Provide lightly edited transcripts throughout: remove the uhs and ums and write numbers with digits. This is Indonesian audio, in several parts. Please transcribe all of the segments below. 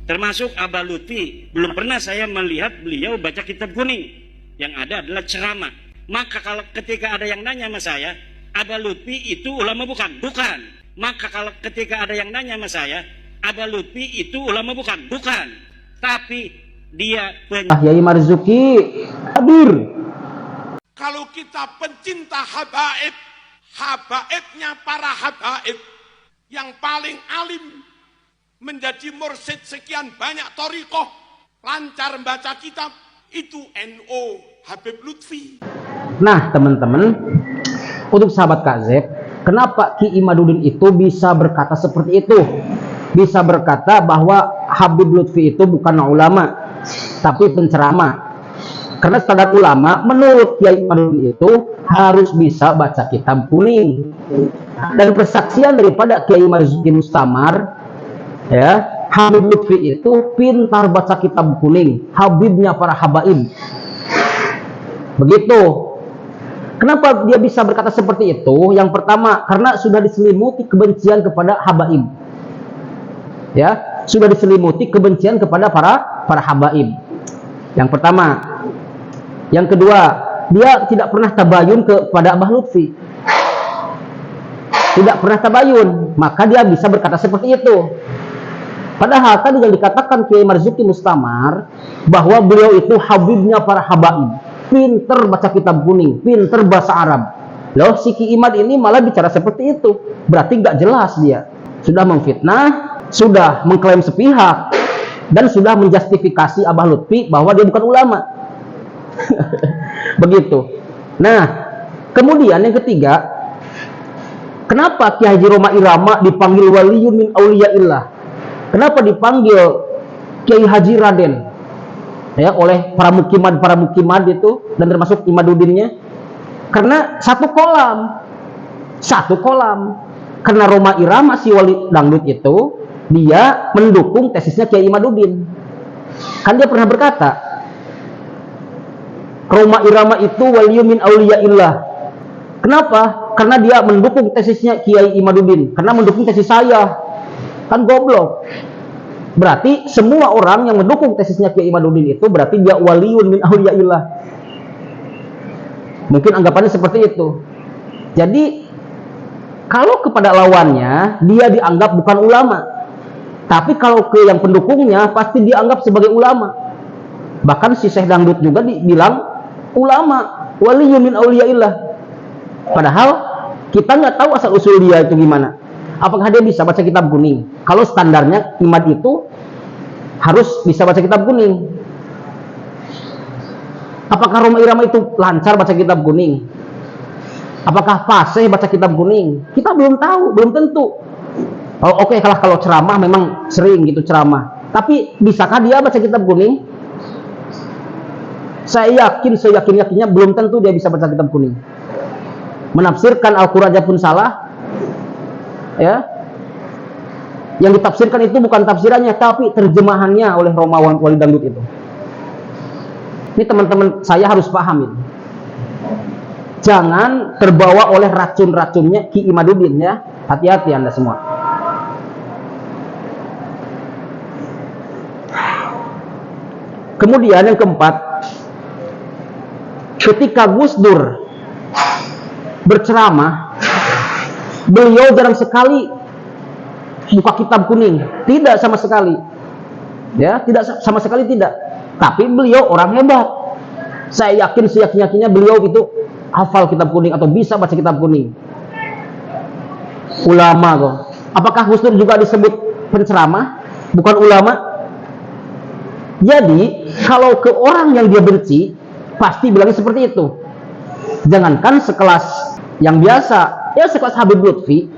termasuk Abah Lutfi. Belum pernah saya melihat beliau baca kitab kuning. Yang ada adalah ceramah. Maka kalau ketika ada yang nanya sama saya, Abah Lutfi itu ulama bukan? Bukan. Maka kalau ketika ada yang nanya sama saya, Abah Lutfi itu ulama bukan? Bukan. Tapi dia Yai Marzuki hadir. Kalau kita pencinta habaib, habaibnya para habaib yang paling alim, menjadi mursyid sekian banyak thariqah, lancar membaca kitab, itu NO Habib Lutfi. Nah teman-teman, untuk sahabat KZ, kenapa Ki Imaduddin itu bisa berkata seperti itu? Bisa berkata bahwa Habib Lutfi itu bukan ulama, tapi penceramah. Karena standar ulama menurut Kiai Imaduddin itu harus bisa baca kitab kuning. Dan persaksian daripada Kiai Marzuki Mustamar, ya, Habib Lutfi itu pintar baca kitab kuning, habibnya para habaib. Begitu. Kenapa dia bisa berkata seperti itu? Yang pertama, karena sudah diselimuti kebencian kepada habaib. Ya, sudah diselimuti kebencian kepada para habaib. Yang pertama. Yang kedua, dia tidak pernah tabayun kepada Abah Lutfi. Tidak pernah tabayun, maka dia bisa berkata seperti itu. Padahal tadi yang dikatakan Kiai Marzuki Mustamar bahwa beliau itu habibnya para habaib, pinter baca kitab kuning, pinter bahasa Arab. Loh, si Ki Imad ini malah bicara seperti itu. Berarti nggak jelas dia. Sudah memfitnah, sudah mengklaim sepihak, dan sudah menjustifikasi Abah Lutfi bahwa dia bukan ulama. Begitu. Nah, kemudian yang ketiga, kenapa Kiai Haji Roma Irama dipanggil waliyun min auliyaillah? Kenapa dipanggil Kiai Haji Raden? Ya, oleh para mukimat itu, dan termasuk Imaduddinnya. Karena satu kolam. Karena Roma Irama si wali dangdut itu, dia mendukung tesisnya Kiai Imaduddin. Kan dia pernah berkata, Roma Irama itu waliyun min auliyaillah. Kenapa? Karena dia mendukung tesisnya Kiai Imaduddin. Karena mendukung tesis saya. Kan goblok. Berarti semua orang yang mendukung tesisnya Kiai Imaduddin itu berarti dia waliyun min auliyaillah. Mungkin anggapannya seperti itu. Jadi kalau kepada lawannya dia dianggap bukan ulama. Tapi kalau ke yang pendukungnya pasti dianggap sebagai ulama. Bahkan si Syekh Dangdut juga dibilang ulama, waliyun min auliyaillah. Padahal kita nggak tahu asal usul dia itu gimana. Apakah dia bisa baca kitab kuning? Kalau standarnya imad itu harus bisa baca kitab kuning. Apakah Roma Irama itu lancar baca kitab kuning? Apakah fasih baca kitab kuning? Kita belum tahu, belum tentu. Oh, oke, kalau ceramah memang sering gitu ceramah. Tapi bisakah dia baca kitab kuning? Saya yakin-yakinnya belum tentu dia bisa baca kitab kuning. Menafsirkan Al-Quran aja pun salah. Ya. Yang ditafsirkan itu bukan tafsirannya, tapi terjemahannya oleh Roma wali dangdut itu. Ini teman-teman saya harus pahamin. Jangan terbawa oleh racun-racunnya Ki Imaduddin ya. Hati-hati Anda semua. Kemudian yang keempat, ketika Gus Dur berceramah, beliau jarang sekali buka kitab kuning, tidak sama sekali. Ya, tidak sama sekali tidak. Tapi beliau orang hebat. Saya yakin seyakin-yakinnya beliau itu hafal kitab kuning atau bisa baca kitab kuning. Ulama kok. Apakah Gus Dur juga disebut penceramah, bukan ulama? Jadi, kalau ke orang yang dia benci, pasti bilangnya seperti itu. Jangankan sekelas yang biasa, ya sekelas Habib Lutfi,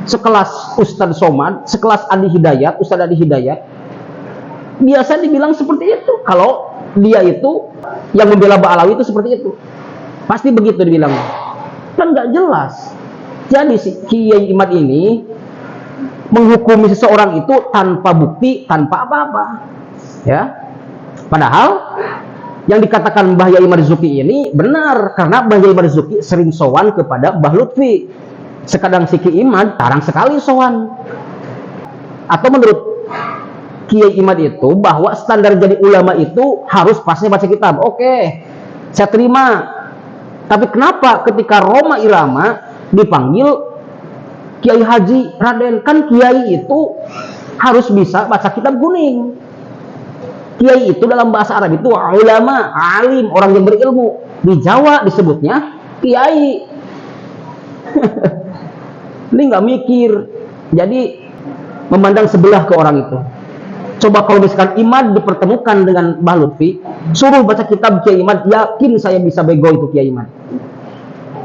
sekelas Ustadz Somad, sekelas Adi Hidayat, Ustadz Adi Hidayat, biasa dibilang seperti itu. Kalau dia itu yang membela Ba'alawi itu seperti itu, pasti begitu dibilangnya. Kan nggak jelas. Jadi si Kiai Imad ini menghukumi seseorang itu tanpa bukti, tanpa apa-apa. Ya, padahal yang dikatakan Mbah Yai Marzuki ini benar, karena Mbah Yai Marzuki sering sowan kepada Mbah Lutfi. Sekadang si Ki Imad jarang sekali sowan. Atau menurut Kiai Imad itu bahwa standar jadi ulama itu harus pasnya baca kitab. Oke, saya terima. Tapi kenapa ketika Roma Irama dipanggil Kiai Haji Raden? Kan Kiai itu harus bisa baca kitab kuning. Kiai itu dalam bahasa Arab itu ulama, alim, orang yang berilmu. Di Jawa disebutnya Kiai. Ini nggak mikir. Jadi memandang sebelah ke orang itu. Coba kalau misalkan Imad dipertemukan dengan Mbah Lutfi, suruh baca kitab Kiai Imad, yakin saya bisa bego itu Kiai Imad.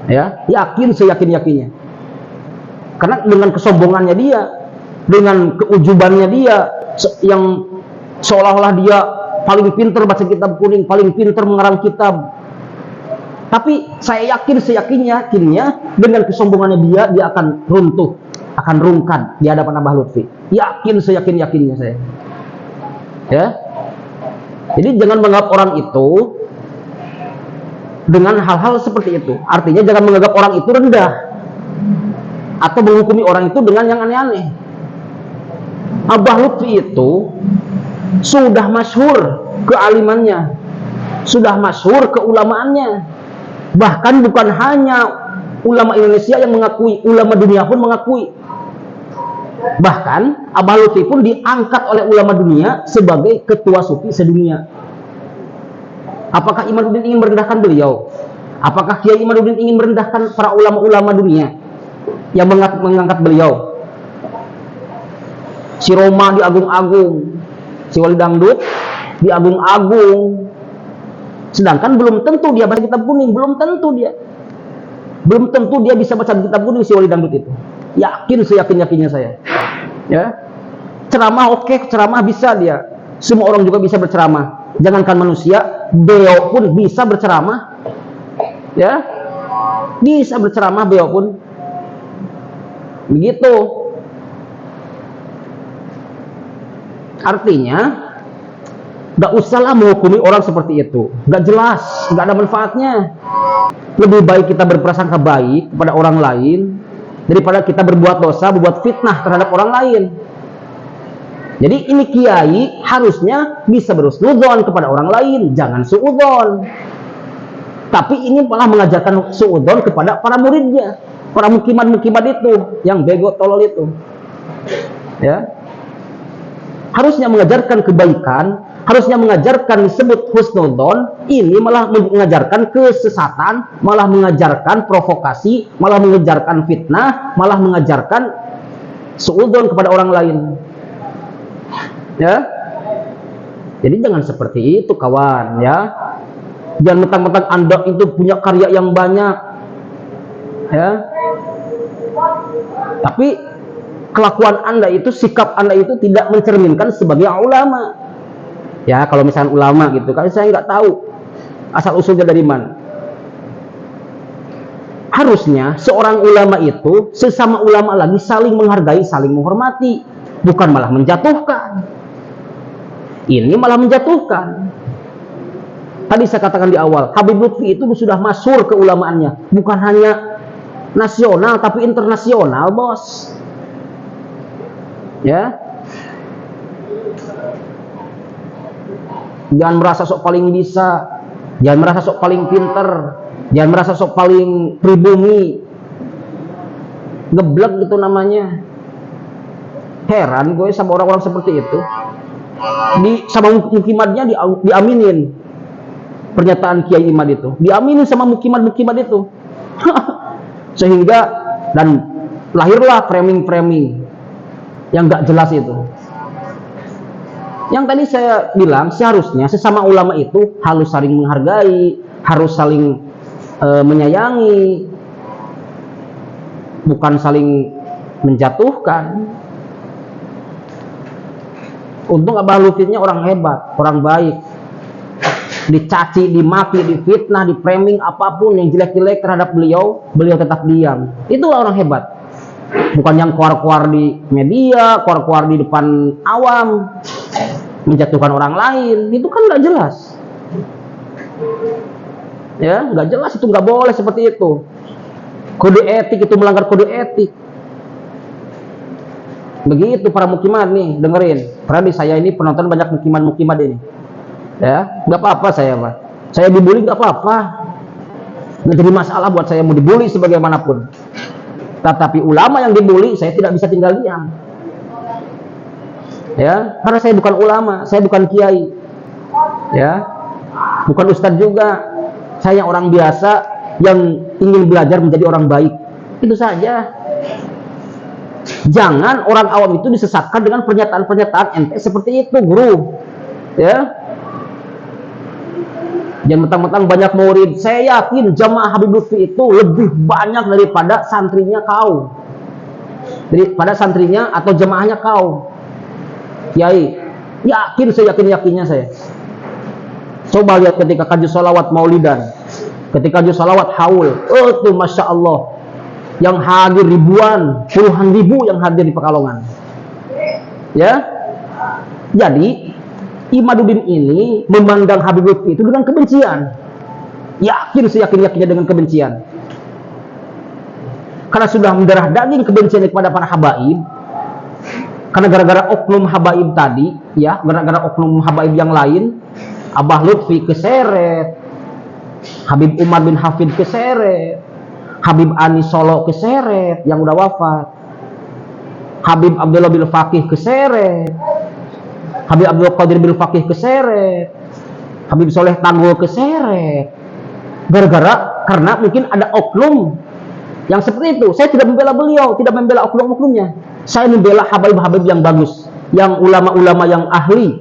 Ya, yakin, seyakin-yakinnya. Karena dengan kesombongannya dia, dengan keujubannya dia, yang seolah-olah dia paling pintar baca kitab kuning, paling pintar mengarang kitab. Tapi saya yakin, seyakin-yakinnya, dengan kesombongannya dia akan runtuh, akan rungkad di hadapan Mbah Lutfi. Yakin, seyakin-yakinnya saya. Ya, jadi jangan menganggap orang itu dengan hal-hal seperti itu. Artinya jangan menganggap orang itu rendah atau menghukumi orang itu dengan yang aneh-aneh. Mbah Lutfi itu sudah masyhur kealimannya, sudah masyhur keulamaannya. Bahkan bukan hanya ulama Indonesia yang mengakui, ulama dunia pun mengakui. Bahkan Mbah Lutfi pun diangkat oleh ulama dunia sebagai ketua sufi sedunia. Apakah Imaduddin ingin merendahkan beliau? Apakah Kiai Imaduddin ingin merendahkan para ulama-ulama dunia yang mengangkat beliau? Si Roma diagung-agung, si Wali Dangdut diagung-agung. Sedangkan belum tentu dia baca kitab kuning, belum tentu dia bisa baca kitab kuning si Wali Dangdut itu. Yakin, seyakin-yakinnya saya. Ya, ceramah oke, ceramah bisa dia. Semua orang juga bisa berceramah. Jangankan manusia, beliau pun bisa berceramah. Ya, bisa berceramah beliau pun. Begitu. Artinya, gak usahlah menghukumi orang seperti itu. Gak jelas, gak ada manfaatnya. Lebih baik kita berprasangka baik kepada orang lain daripada kita berbuat dosa, berbuat fitnah terhadap orang lain. Jadi ini kiai harusnya bisa berhusnudzon kepada orang lain, jangan suudzon. Tapi ini malah mengajarkan suudzon kepada para muridnya, para mukimat-mukimat itu, yang bego tolol itu. Ya, harusnya mengajarkan kebaikan, harusnya mengajarkan disebut husnudzon. Ini malah mengajarkan kesesatan, malah mengajarkan provokasi, malah mengajarkan fitnah, malah mengajarkan suudzon kepada orang lain. Ya, jadi jangan seperti itu kawan, ya. Jangan mentang-mentang Anda itu punya karya yang banyak, ya. Tapi kelakuan Anda itu, sikap Anda itu tidak mencerminkan sebagai ulama. Ya, kalau misalnya ulama gitu, kan saya nggak tahu asal usulnya dari mana. Harusnya seorang ulama itu sesama ulama lagi saling menghargai, saling menghormati, bukan malah menjatuhkan. Ini malah menjatuhkan. Tadi saya katakan di awal, Habib Lutfi itu sudah masyhur keulamaannya, bukan hanya nasional tapi internasional, bos. Ya, jangan merasa sok paling bisa, jangan merasa sok paling pinter, jangan merasa sok paling pribumi. Geblek gitu namanya. Heran gue sama orang-orang seperti itu. Sama mukimadnya diaminin pernyataan Kiai Imad itu, diaminin sama mukimat-mukimat itu. Sehingga dan lahirlah framing-framing yang gak jelas itu. Yang tadi saya bilang, seharusnya sesama ulama itu harus saling menghargai, harus saling menyayangi, bukan saling menjatuhkan. Untung Mbah Lutfi orang hebat, orang baik. Dicaci, dimaki, difitnah, diframing apapun yang jelek-jelek terhadap beliau, beliau tetap diam. Itulah orang hebat. Bukan yang keluar-keluar di media, keluar-keluar di depan awam, menjatuhkan orang lain. Itu kan nggak jelas. Ya, nggak jelas, itu nggak boleh seperti itu. Kode etik itu melanggar kode etik. Begitu para mukimat nih, dengerin. Karena di saya ini penonton banyak mukimat ini. Ya, nggak apa-apa saya, Pak. Saya dibully nggak apa-apa. Nggak jadi masalah buat saya mau dibully sebagaimanapun. Tetapi ulama yang dibully, saya tidak bisa tinggal diam. Ya, karena saya bukan ulama, saya bukan kiai. Ya, bukan ustadz juga. Saya orang biasa yang ingin belajar menjadi orang baik. Itu saja. Jangan orang awam itu disesatkan dengan pernyataan-pernyataan ente seperti itu, guru. Ya. Jangan mentang-mentang banyak murid. Saya yakin jamaah Habib Lutfi itu lebih banyak daripada santrinya kau. Daripada santrinya atau jamaahnya kau. Kiai, yakin saya, yakinnya saya. Coba lihat ketika kaji sholawat maulidan, ketika kaji sholawat haul, oh tuh masya Allah, yang hadir ribuan, puluhan ribu yang hadir di Pekalongan. Ya, jadi Imaduddin ini memandang Habib Lutfi itu dengan kebencian. Yakin seyakin-yakinnya dengan kebencian. Karena sudah mendarah daging kebencian kepada para habaib. Karena gara-gara oknum habaib tadi, ya, gara-gara oknum habaib yang lain, Abah Lutfi keseret, Habib Umar bin Hafid keseret, Habib Ani Solo keseret yang udah wafat, Habib Abdullah bin Faqih keseret, Habib Abdul Qadir bin Faqih keseret, Habib Soleh Tanggul keseret. Gara-gara karena mungkin ada oknum yang seperti itu. Saya tidak membela beliau, tidak membela oknum-oknumnya. Saya membela habaib-habaib yang bagus, yang ulama-ulama yang ahli,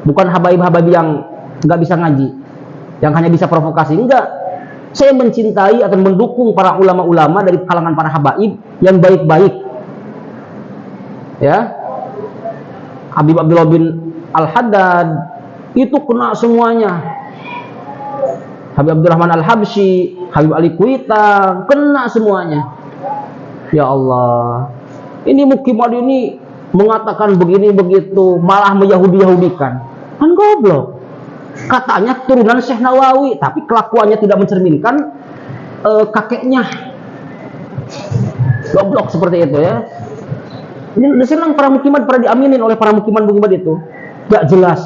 bukan habaib-habaib yang nggak bisa ngaji, yang hanya bisa provokasi. Enggak. Saya mencintai atau mendukung para ulama-ulama dari kalangan para habaib yang baik-baik. Ya, Habib Abdullah bin Al-Haddad itu kena semuanya. Habib Abdurrahman Al-Habsyi, Habib Ali Kuitang, kena semuanya. Ya Allah, ini mukimat ini mengatakan begini begitu, malah meyahudi-yahudikan. Kan goblok. Katanya turunan Syekh Nawawi, tapi kelakuannya tidak mencerminkan kakeknya. Goblok seperti itu ya. Ini senang para mukimat, para diaminin oleh para mukimat itu. Gak jelas.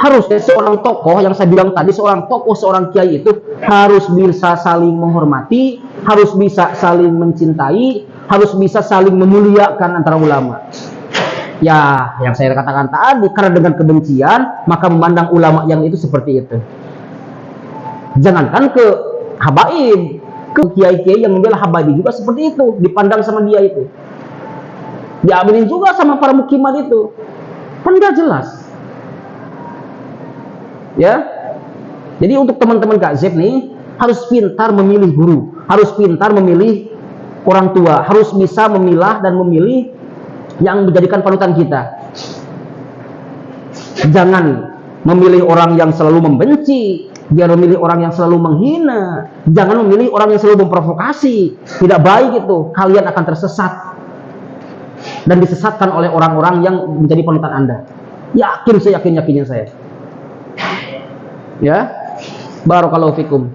Harusnya seorang tokoh yang saya bilang tadi, seorang tokoh, seorang kiai itu harus bisa saling menghormati, harus bisa saling mencintai, harus bisa saling memuliakan antara ulama. Ya, yang saya katakan tadi, karena dengan kebencian maka memandang ulama yang itu seperti itu. Jangankan ke habaib, ke kiai-kiai yang membela habaib juga seperti itu, dipandang sama dia itu. Diaminin juga sama para mukimat itu. Kan gak jelas. Ya, jadi untuk teman-teman Kak Zeb nih harus pintar memilih guru, harus pintar memilih orang tua, harus bisa memilah dan memilih yang menjadikan panutan kita. Jangan memilih orang yang selalu membenci, jangan memilih orang yang selalu menghina, jangan memilih orang yang selalu memprovokasi. Tidak baik itu, kalian akan tersesat dan disesatkan oleh orang-orang yang menjadi panutan Anda. Yakin, saya yakin-yakinnya saya. Ya, barakallahu fikum.